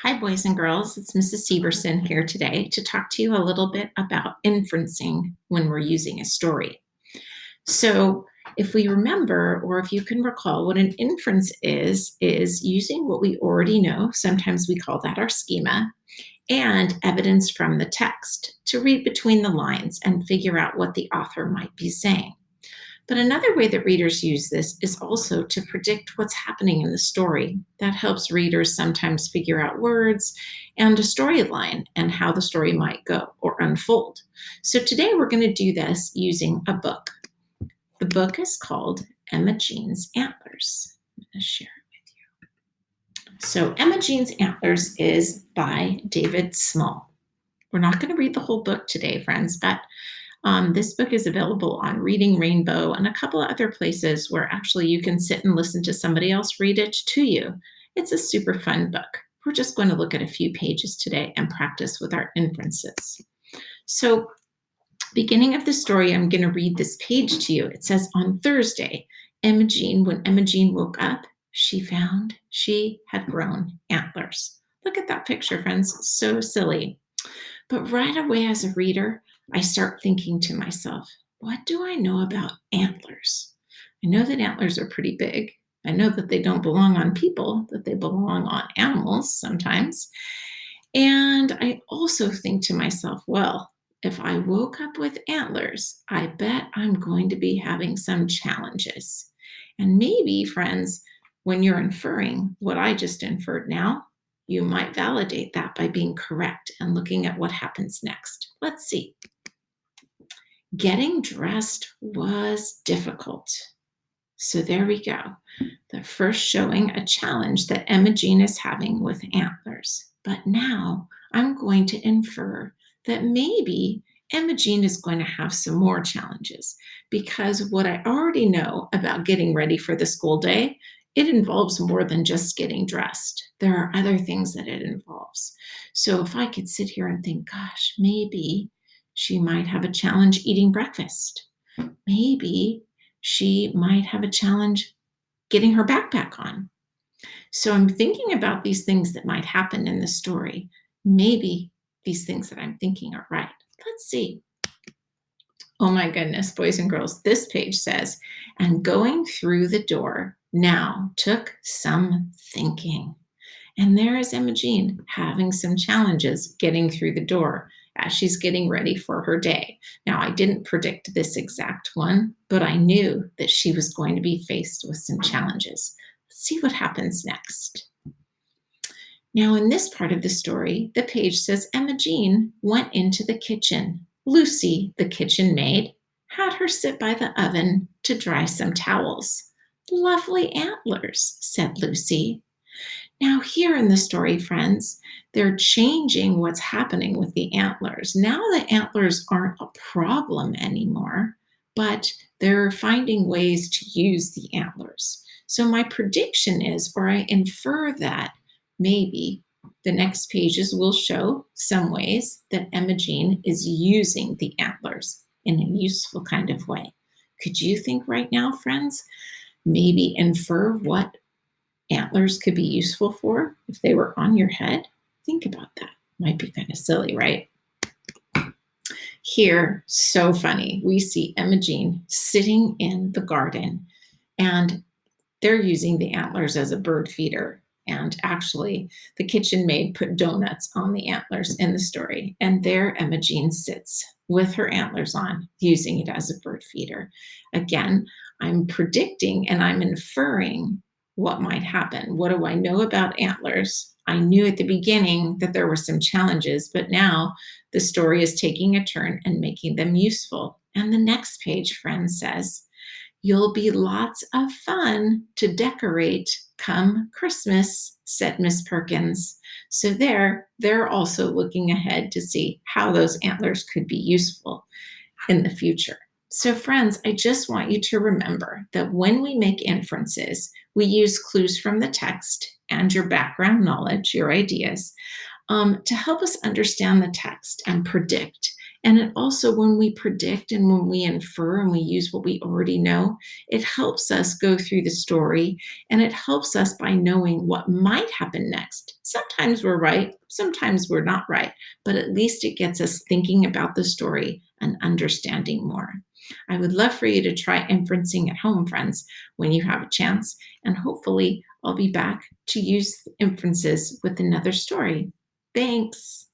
Hi, boys and girls. It's Mrs. Syverson here today to talk to you a little bit about inferencing when we're using a story. So, if we remember, or if you can recall, what an inference is using what we already know. Sometimes we call that our schema, and evidence from the text to read between the lines and figure out what the author might be saying. But another way that readers use this is also to predict what's happening in the story. That helps readers sometimes figure out words and a storyline and how the story might go or unfold. So today we're going to do this using a book. The book is called Imogenes Antlers. I'm going to share it with you. So Imogenes Antlers is by David Small. We're not going to read the whole book today, friends, but this book is available on Reading Rainbow and a couple of other places where actually you can sit and listen to somebody else read it to you. It's a super fun book. We're just going to look at a few pages today and practice with our inferences. So, beginning of the story, I'm going to read this page to you. It says, on Thursday, when Imogene woke up, she found she had grown antlers. Look at that picture, friends. So silly. But right away as a reader, I start thinking to myself, what do I know about antlers? I know that antlers are pretty big. I know that they don't belong on people, that they belong on animals sometimes. And I also think to myself, well, if I woke up with antlers, I bet I'm going to be having some challenges. And maybe, friends, when you're inferring what I just inferred now, you might validate that by being correct and looking at what happens next. Let's see. Getting dressed was difficult. So there we go. The first showing a challenge that Imogene is having with antlers. But now I'm going to infer that maybe Imogene is going to have some more challenges because what I already know about getting ready for the school day, it involves more than just getting dressed. There are other things that it involves. So if I could sit here and think, gosh, maybe she might have a challenge eating breakfast. Maybe she might have a challenge getting her backpack on. So I'm thinking about these things that might happen in the story. Maybe these things that I'm thinking are right. Let's see. Oh my goodness, boys and girls, this page says, and going through the door now took some thinking. And there is Imogene having some challenges getting through the door as she's getting ready for her day. Now, I didn't predict this exact one, but I knew that she was going to be faced with some challenges. Let's see what happens next. Now, in this part of the story, the page says Imogene went into the kitchen. Lucy, the kitchen maid, had her sit by the oven to dry some towels. Lovely antlers, said Lucy. Now, here in the story, friends, they're changing what's happening with the antlers. Now the antlers aren't a problem anymore, but they're finding ways to use the antlers. So my prediction is, or I infer that maybe the next pages will show some ways that Imogene is using the antlers in a useful kind of way. Could you think right now, friends, maybe infer what antlers could be useful for if they were on your head? Think about that. Might be kind of silly, right? Here, so funny, we see Imogene sitting in the garden and they're using the antlers as a bird feeder. And actually, the kitchen maid put donuts on the antlers in the story. And there Imogene sits with her antlers on, using it as a bird feeder. Again, I'm predicting and I'm inferring what might happen. What do I know about antlers? I knew at the beginning that there were some challenges, but now the story is taking a turn and making them useful. And the next page, friend, says, you'll be lots of fun to decorate come Christmas, said Miss Perkins. So they're also looking ahead to see how those antlers could be useful in the future. So friends, I just want you to remember that when we make inferences, we use clues from the text and your background knowledge, your ideas, to help us understand the text and predict. And it also, when we predict and when we infer and we use what we already know, it helps us go through the story, and it helps us by knowing what might happen next. Sometimes we're right, sometimes we're not right, but at least it gets us thinking about the story and understanding more. I would love for you to try inferencing at home, friends, when you have a chance, and hopefully I'll be back to use inferences with another story. Thanks.